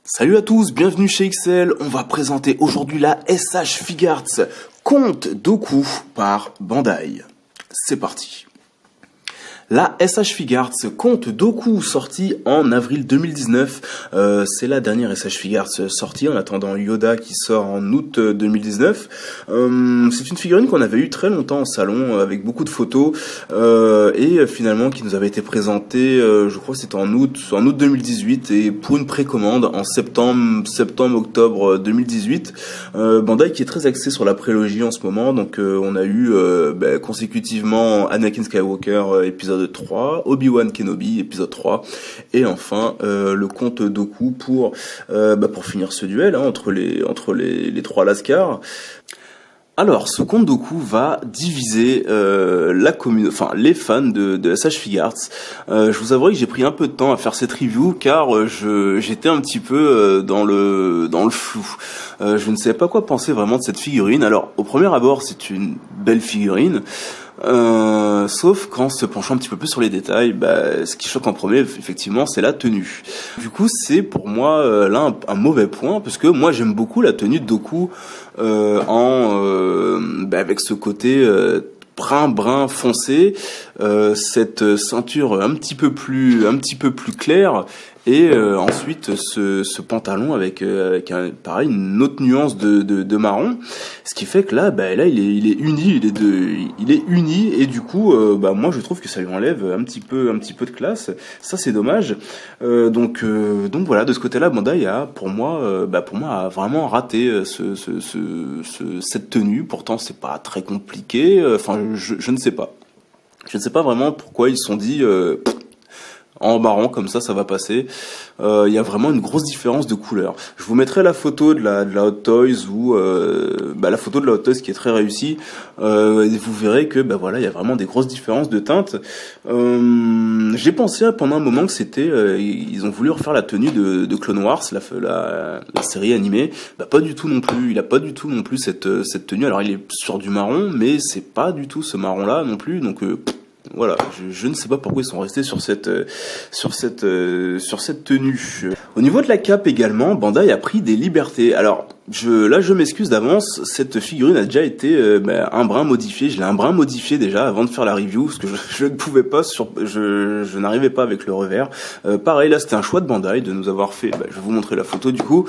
Salut à tous, bienvenue chez XL. On va présenter aujourd'hui la SH Figuarts Conte Doku par Bandai. C'est parti. La SH Figuarts Conte Doku, sortie en avril 2019. C'est la dernière SH Figuarts sortie en attendant Yoda qui sort en août 2019. C'est une figurine qu'on avait eu très longtemps en salon avec beaucoup de photos et finalement qui nous avait été présentée, je crois que c'était en août 2018 et pour une précommande en septembre-octobre 2018. Bandai qui est très axé sur la prélogie en ce moment, donc on a eu consécutivement Anakin Skywalker épisode 3, Obi-Wan Kenobi épisode 3 et enfin le conte Doku pour finir ce duel entre les trois Lascars. Alors, ce conte Doku va diviser les fans de SH Figuarts. Je vous avouerai que j'ai pris un peu de temps à faire cette review car j'étais un petit peu dans le flou. Je ne savais pas quoi penser vraiment de cette figurine. Alors, au premier abord, c'est une belle figurine. Sauf qu'en se penchant un petit peu plus sur les détails, ce qui choque en premier, effectivement, c'est la tenue. Du coup, c'est pour moi là un mauvais point, parce que moi j'aime beaucoup la tenue de Doku avec ce côté brun foncé, cette ceinture un petit peu plus claire. Et ensuite ce pantalon avec une autre nuance de marron, ce qui fait que là il est uni et du coup moi je trouve que ça lui enlève un petit peu de classe. Ça c'est dommage. Donc voilà, de ce côté-là Bandai a pour moi a vraiment raté cette tenue. Pourtant c'est pas très compliqué. Je ne sais pas. Je ne sais pas vraiment pourquoi ils se sont dit en marron comme ça va passer. Il y a vraiment une grosse différence de couleur. Je vous mettrai la photo de la Hot Toys ou la photo de la Hot Toys qui est très réussie. Et vous verrez que il y a vraiment des grosses différences de teintes. J'ai pensé pendant un moment que c'était ils ont voulu refaire la tenue de Clone Wars, la série animée. Pas du tout non plus. Il a pas du tout non plus cette tenue. Alors il est sur du marron, mais c'est pas du tout ce marron là non plus. Donc voilà, je ne sais pas pourquoi ils sont restés sur cette tenue. Au niveau de la cape également, Bandai a pris des libertés. Alors je m'excuse d'avance, cette figurine a déjà été un brin modifiée. Je l'ai un brin modifié déjà avant de faire la review parce que je ne pouvais pas je n'arrivais pas avec le revers. Pareil là, c'était un choix de Bandai de nous avoir fait. Je vais vous montrer la photo du coup.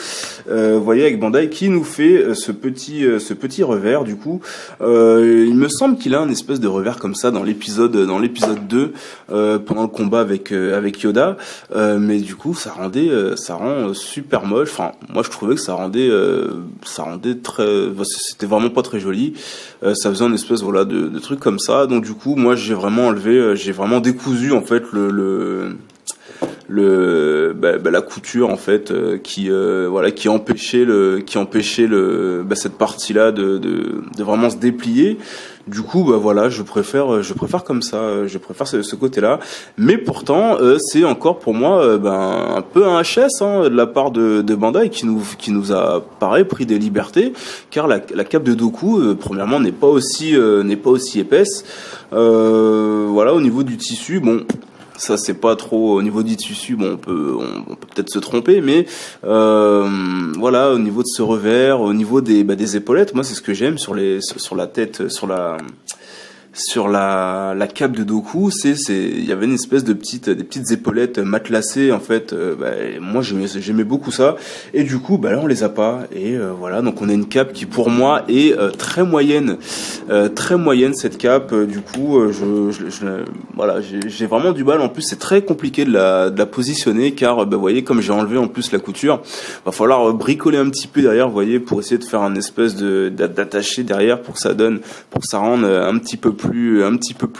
Vous voyez avec Bandai qui nous fait ce petit revers du coup. Il me semble qu'il a un espèce de revers comme ça dans l'épisode 2 pendant le combat avec Yoda, mais du coup ça rend super moche. Enfin moi je trouvais que ça rendait très, c'était vraiment pas très joli. Ça faisait une espèce de truc comme ça. Donc du coup moi j'ai vraiment décousu en fait la couture en fait qui empêchait cette partie là de vraiment se déplier. Du coup je préfère comme ça, je préfère ce côté-là, mais pourtant c'est encore pour moi un peu un HS de la part de Bandai qui nous a pareil pris des libertés, car la cape de Doku premièrement n'est pas aussi épaisse. Au niveau du tissu, ça c'est pas trop au niveau du tissu, on peut peut-être se tromper, mais au niveau de ce revers, au niveau des épaulettes, moi c'est ce que j'aime sur la tête, sur la cape de Doku, il y avait une espèce des petites épaulettes matelassées en fait. Moi j'aimais beaucoup ça, et du coup là on les a pas, et donc on a une cape qui pour moi est très moyenne cette cape. Du coup j'ai vraiment du mal. En plus c'est très compliqué de la positionner, car vous voyez comme j'ai enlevé en plus la couture, va falloir bricoler un petit peu derrière, vous voyez, pour essayer de faire un espèce d'attaché derrière pour que ça rende un petit peu plus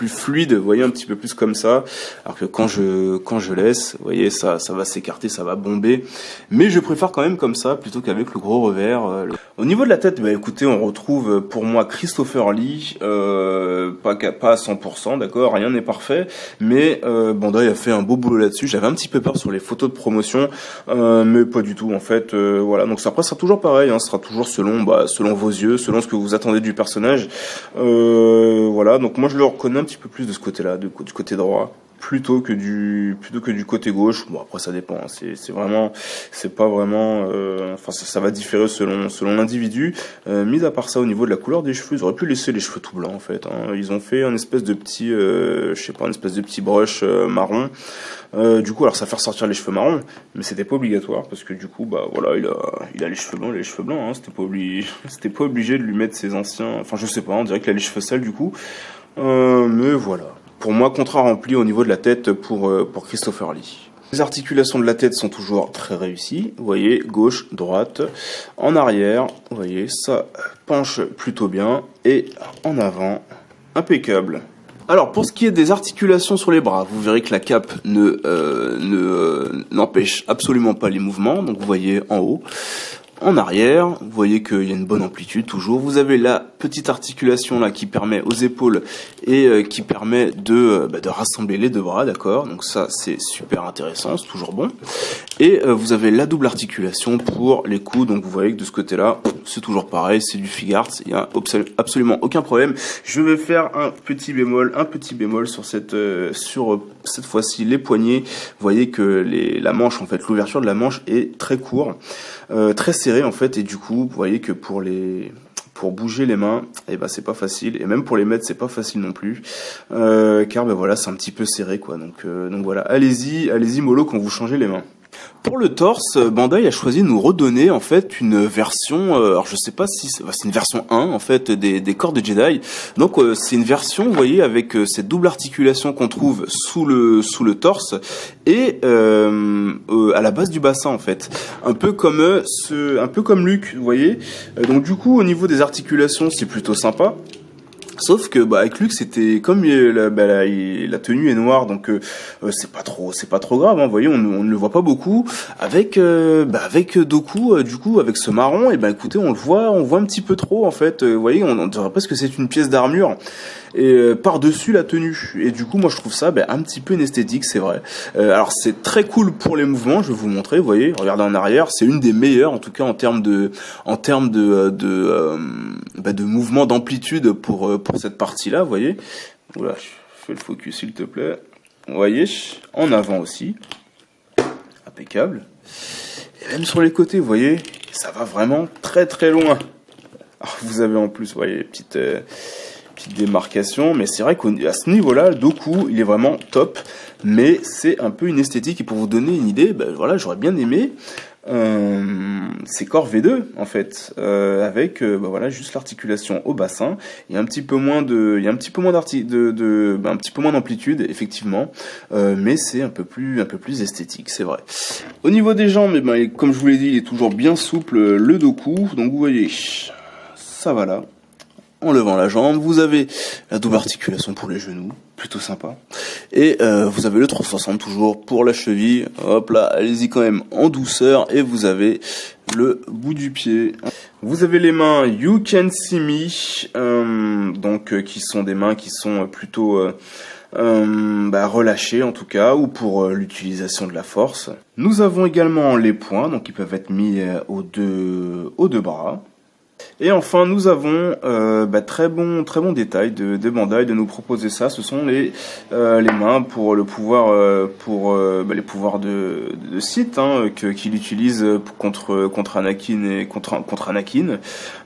fluide, vous voyez, un petit peu plus comme ça, alors que quand je laisse, vous voyez, ça va s'écarter, ça va bomber, mais je préfère quand même comme ça plutôt qu'avec le gros revers. Au niveau de la tête, écoutez, on retrouve pour moi Christopher Lee, pas à 100%, d'accord, rien n'est parfait, mais Bandai a fait un beau boulot là-dessus. J'avais un petit peu peur sur les photos de promotion, mais pas du tout en fait. Donc ça sera toujours pareil, ce sera toujours selon vos yeux, selon ce que vous attendez du personnage. Donc moi je le reconnais un petit peu plus de ce côté-là, du côté droit. plutôt que du côté gauche. Bon, après ça dépend, hein. C'est pas vraiment, enfin ça va différer selon l'individu. Mis à part ça, au niveau de la couleur des cheveux, ils auraient pu laisser les cheveux tout blancs en fait, hein. Ils ont fait un espèce de petit, je sais pas, un espèce de petit brush marron. Du coup, alors ça fait ressortir les cheveux marrons, mais c'était pas obligatoire parce que du coup, bah voilà, il a les cheveux blancs, hein. C'était pas obligé de lui mettre ses anciens. Enfin, je sais pas, on dirait qu'il a les cheveux sales du coup. Mais voilà. Pour moi, contrat rempli au niveau de la tête pour Christopher Lee. Les articulations de la tête sont toujours très réussies. Vous voyez, gauche, droite, en arrière. Vous voyez, ça penche plutôt bien. Et en avant, impeccable. Alors, pour ce qui est des articulations sur les bras, vous verrez que la cape n'empêche absolument pas les mouvements. Donc, vous voyez en haut. En arrière, vous voyez qu'il y a une bonne amplitude toujours. Vous avez la petite articulation là qui permet aux épaules et qui permet de rassembler les deux bras, d'accord. Donc ça c'est super intéressant, c'est toujours bon. Et vous avez la double articulation pour les coudes. Donc vous voyez que de ce côté-là, c'est toujours pareil, c'est du Figart. Il y a absolument aucun problème. Je vais faire un petit bémol sur cette fois-ci les poignets. Vous voyez que la manche en fait, l'ouverture de la manche est très courte. Très serré en fait, et du coup vous voyez que pour bouger les mains, et ben c'est pas facile, et même pour les mettre c'est pas facile non plus, car ben voilà, c'est un petit peu serré quoi. Donc voilà, allez-y mollo quand vous changez les mains. Pour le torse, Bandai a choisi de nous redonner en fait une version, alors je sais pas si c'est une version 1 en fait des corps de Jedi. Donc c'est une version, vous voyez, avec cette double articulation qu'on trouve sous le torse et à la base du bassin en fait, un peu comme Luke, vous voyez. Donc du coup au niveau des articulations c'est plutôt sympa. Sauf que avec Luke c'était comme la tenue est noire, donc c'est pas trop grave, hein, vous voyez, on ne le voit pas beaucoup. Avec Dooku, du coup avec ce marron, et écoutez, on voit un petit peu trop en fait, vous voyez, on dirait presque que c'est une pièce d'armure et par-dessus la tenue. Et du coup moi je trouve ça un petit peu inesthétique, c'est vrai. Alors c'est très cool pour les mouvements, je vais vous montrer, vous voyez, regardez en arrière, c'est une des meilleures en tout cas en termes de mouvement d'amplitude pour cette partie-là, vous voyez. Oula, je fais le focus s'il te plaît. Vous voyez, en avant aussi. Impeccable. Et même sur les côtés, vous voyez, ça va vraiment très très loin. Alors, vous avez en plus, vous voyez, petite démarcation, mais c'est vrai qu'à ce niveau-là, Dooku, il est vraiment top, mais c'est un peu une esthétique. Et pour vous donner une idée, voilà, j'aurais bien aimé c'est corps V2 en fait, avec voilà, juste l'articulation au bassin. Il y a un petit peu moins d'amplitude effectivement, mais c'est un peu plus esthétique, c'est vrai. Au niveau des jambes, comme je vous l'ai dit, il est toujours bien souple le Dooku. Donc vous voyez, ça va là. En levant la jambe, vous avez la double articulation pour les genoux, plutôt sympa. Et vous avez le 360 toujours pour la cheville. Hop là, allez-y quand même en douceur. Et vous avez le bout du pied. Vous avez les mains You Can See Me, donc qui sont des mains qui sont plutôt relâchées en tout cas, ou pour l'utilisation de la force. Nous avons également les poings, donc ils peuvent être mis aux deux bras. Et enfin, nous avons très bon détail de Bandai de nous proposer ça. Ce sont les mains pour les pouvoirs de Sith qu'il utilise contre Anakin et contre Anakin.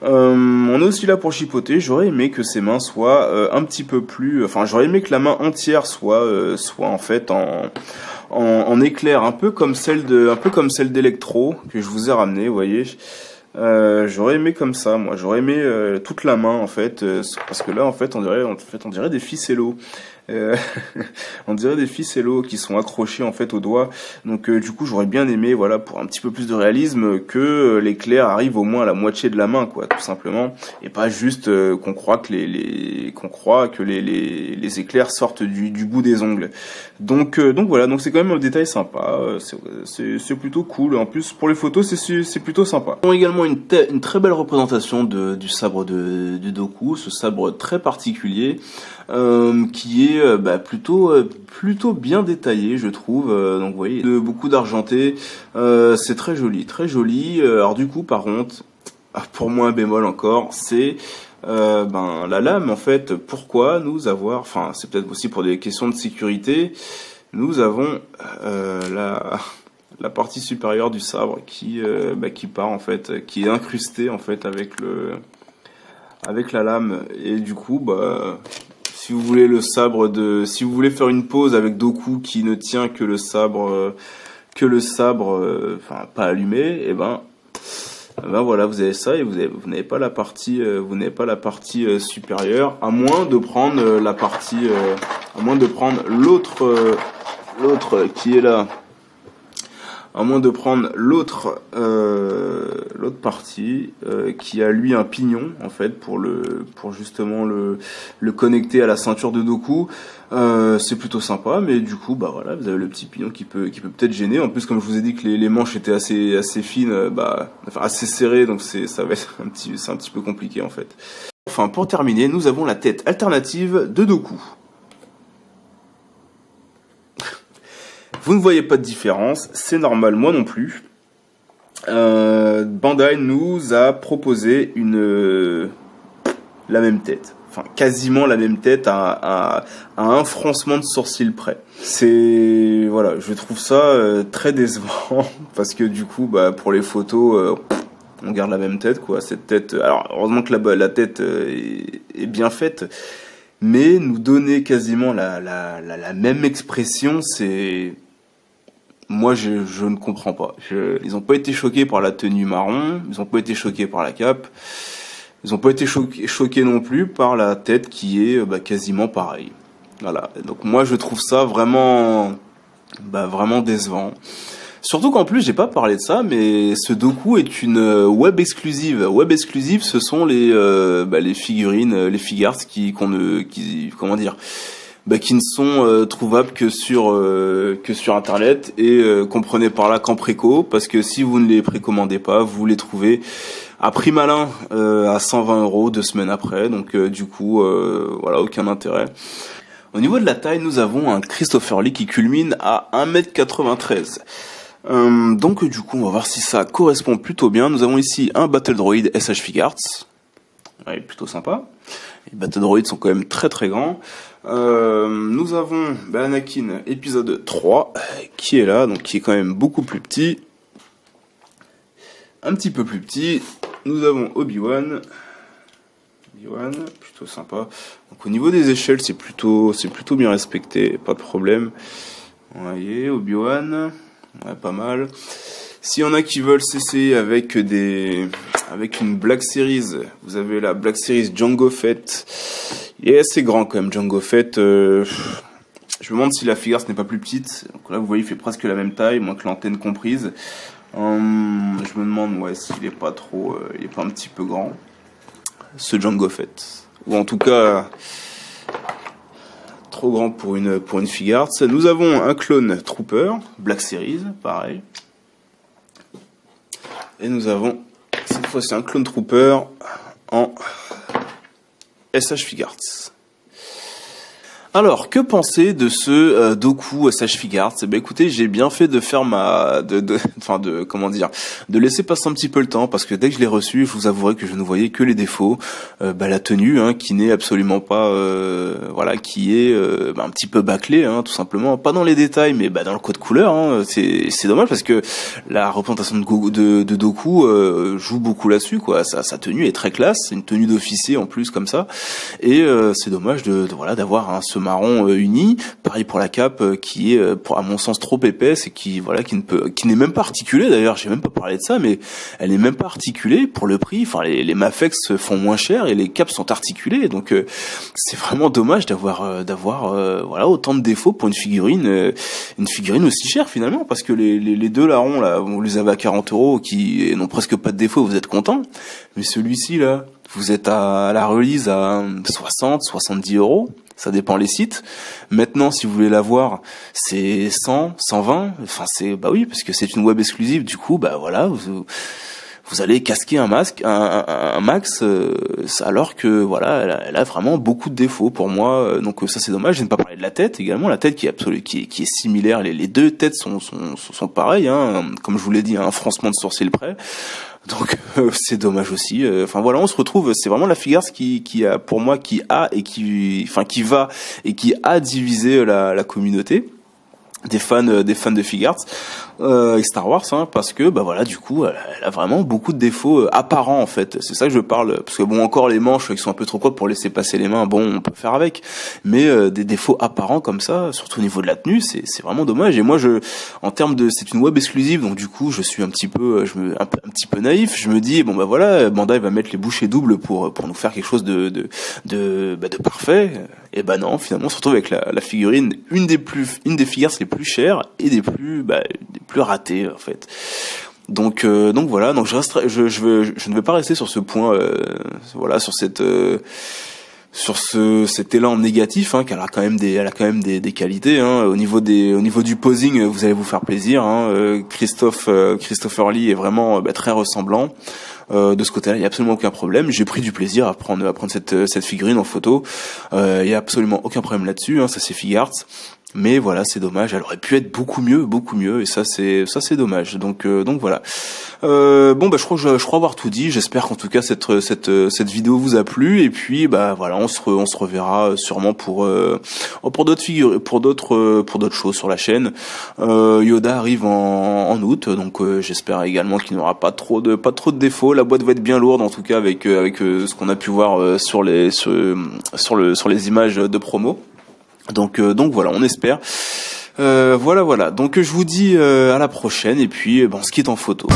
On est aussi là pour chipoter. J'aurais aimé que ces mains soient un petit peu plus. Enfin, j'aurais aimé que la main entière soit en fait en éclair, un peu comme celle d'Electro que je vous ai ramené. Vous voyez. J'aurais aimé comme ça, moi. J'aurais aimé toute la main en fait, parce que là en fait on dirait des ficellos. On dirait des ficellos qui sont accrochés en fait aux doigts. Donc du coup j'aurais bien aimé, voilà, pour un petit peu plus de réalisme, que l'éclair arrive au moins à la moitié de la main, quoi, tout simplement, et pas juste qu'on croit que les éclairs sortent du bout des ongles. Donc voilà, donc c'est quand même un détail sympa, c'est plutôt cool. En plus pour les photos c'est plutôt sympa. On a également une très belle représentation du sabre de Dooku, ce sabre très particulier qui est plutôt bien détaillé, je trouve. Donc vous voyez, beaucoup d'argenté, c'est très joli, très joli. Alors du coup, par contre, pour moi un bémol encore, c'est la lame, en fait, pourquoi nous avoir, enfin, c'est peut-être aussi pour des questions de sécurité, nous avons la partie supérieure du sabre qui part, en fait, qui est incrustée, en fait, avec la lame. Et du coup, si vous voulez si vous voulez faire une pose avec Doku qui ne tient que le sabre, enfin, pas allumé, et voilà, vous avez ça et vous n'avez pas la partie, supérieure, à moins de prendre l'autre qui est là, à moins de prendre l'autre partie qui a lui un pignon en fait pour justement le connecter à la ceinture de Doku. C'est plutôt sympa, mais du coup voilà, vous avez le petit pignon qui peut peut-être gêner. En plus, comme je vous ai dit que les manches étaient assez fines, assez serrées, donc ça va être un petit peu compliqué en fait. Enfin, pour terminer, nous avons la tête alternative de Doku. Vous ne voyez pas de différence, c'est normal, moi non plus. Bandai nous a proposé la même tête. Enfin, quasiment la même tête à un froncement de sourcil près. Voilà, je trouve ça très décevant parce que du coup, pour les photos, on garde la même tête, quoi. Cette tête, alors heureusement que la tête est bien faite, mais nous donner quasiment la même expression, moi, je ne comprends pas. Ils n'ont pas été choqués par la tenue marron, ils n'ont pas été choqués par la cape, ils n'ont pas été choqués non plus par la tête qui est quasiment pareille. Voilà. Donc moi, je trouve ça vraiment décevant. Surtout qu'en plus, j'ai pas parlé de ça, mais ce Doku est une web exclusive. Web exclusive, ce sont les figurines, les figures qui ne sont trouvables que sur internet et comprenez par là qu'en préco, parce que si vous ne les précommandez pas, vous les trouvez à prix malin à 120 € 2 semaines après, donc du coup voilà, aucun intérêt. Au niveau de la taille, nous avons un Christopher Lee qui culmine à 1m93. Donc du coup on va voir si ça correspond plutôt bien. Nous avons ici un Battle Droid SH Figuarts, ouais, plutôt sympa. Les Battle Droids sont quand même très très grands. Nous avons Anakin épisode 3 qui est là, donc qui est quand même beaucoup plus petit, un petit peu plus petit. Nous avons Obi-Wan, plutôt sympa. Donc au niveau des échelles, c'est plutôt bien respecté, pas de problème. Vous voyez, Obi-Wan, ouais, pas mal. S'il y en a qui veulent s'essayer avec une Black Series, vous avez la Black Series Jango Fett. Il est assez grand quand même, Jango Fett. Je me demande si la figure n'est pas plus petite. Donc là, vous voyez, il fait presque la même taille, moins que l'antenne comprise. Je me demande s'il est pas trop, il est pas un petit peu grand, ce Jango Fett, ou en tout cas trop grand pour une figure. Nous avons un clone Trooper Black Series, pareil. Et nous avons cette fois-ci un clone Trooper en SH Figuarts. Alors, que penser de ce Doku SH Figuarts ? Écoutez, j'ai bien fait de faire de laisser passer un petit peu le temps, parce que dès que je l'ai reçu, je vous avouerai que je ne voyais que les défauts. La tenue, qui n'est absolument pas, qui est un petit peu bâclée, tout simplement. Pas dans les détails, mais dans le code couleur. C'est dommage parce que la représentation de Doku joue beaucoup là-dessus, quoi. Sa tenue est très classe, c'est une tenue d'officier en plus comme ça, et c'est dommage d'avoir ce marron uni. Pareil pour la cape qui est à mon sens trop épaisse et qui n'est même pas articulée. D'ailleurs, j'ai même pas parlé de ça, mais elle n'est même pas articulée pour le prix. Enfin, les Mafex font moins cher et les capes sont articulées. Donc c'est vraiment dommage d'avoir autant de défauts pour une figurine aussi chère finalement, parce que les deux larrons là, vous les avez à 40 € qui n'ont presque pas de défauts, vous êtes content. Mais celui-ci là, vous êtes à la release à 60, 70 €. Ça dépend les sites. Maintenant, si vous voulez l'avoir, c'est 100, 120. Enfin, oui, parce que c'est une web exclusive. Du coup, vous vous allez casquer un max, alors que voilà, elle a vraiment beaucoup de défauts pour moi. Donc ça c'est dommage. Je n'ai pas parlé de la tête également, la tête qui est similaire. Les deux têtes sont pareilles, hein, comme je vous l'ai dit, un froncement de sourcil près. Donc c'est dommage aussi. Enfin voilà, on se retrouve. C'est vraiment la Figure qui a pour moi qui a divisé la communauté des fans de Figure et Star Wars, hein, parce que bah voilà, du coup elle a vraiment beaucoup de défauts apparents en fait. C'est ça que je parle, parce que bon, encore les manches qui sont un peu trop courtes pour laisser passer les mains, bon on peut faire avec, mais des défauts apparents comme ça, surtout au niveau de la tenue, c'est vraiment dommage. Et moi en termes de, c'est une web exclusive, donc du coup je suis un petit peu naïf. Je me dis bon bah voilà, Bandai va mettre les bouchées doubles pour nous faire quelque chose de parfait. Et bah non, finalement on se retrouve avec la figurine, une des figures les plus chères et des plus ratées en fait. Donc voilà, donc je ne vais pas rester sur ce point, voilà, sur cet élan négatif, hein, qu'elle a quand même des qualités, hein. Au niveau du posing, vous allez vous faire plaisir, hein. Christopher Lee est vraiment très ressemblant. De ce côté-là, il y a absolument aucun problème. J'ai pris du plaisir à prendre cette figurine en photo. Il y a absolument aucun problème là-dessus, hein. Ça c'est Figuarts. Mais voilà, c'est dommage. Elle aurait pu être beaucoup mieux, et ça c'est dommage. Donc voilà. Bon bah je crois avoir tout dit. J'espère qu'en tout cas cette vidéo vous a plu. Et puis bah voilà, on se reverra sûrement pour d'autres figures, pour d'autres choses sur la chaîne. Yoda arrive en août, donc j'espère également qu'il n'y aura pas trop de défauts. La boîte va être bien lourde en tout cas avec ce qu'on a pu voir sur les images de promo. Donc voilà, on espère. Voilà. Donc je vous dis à la prochaine et puis on se quitte en photo.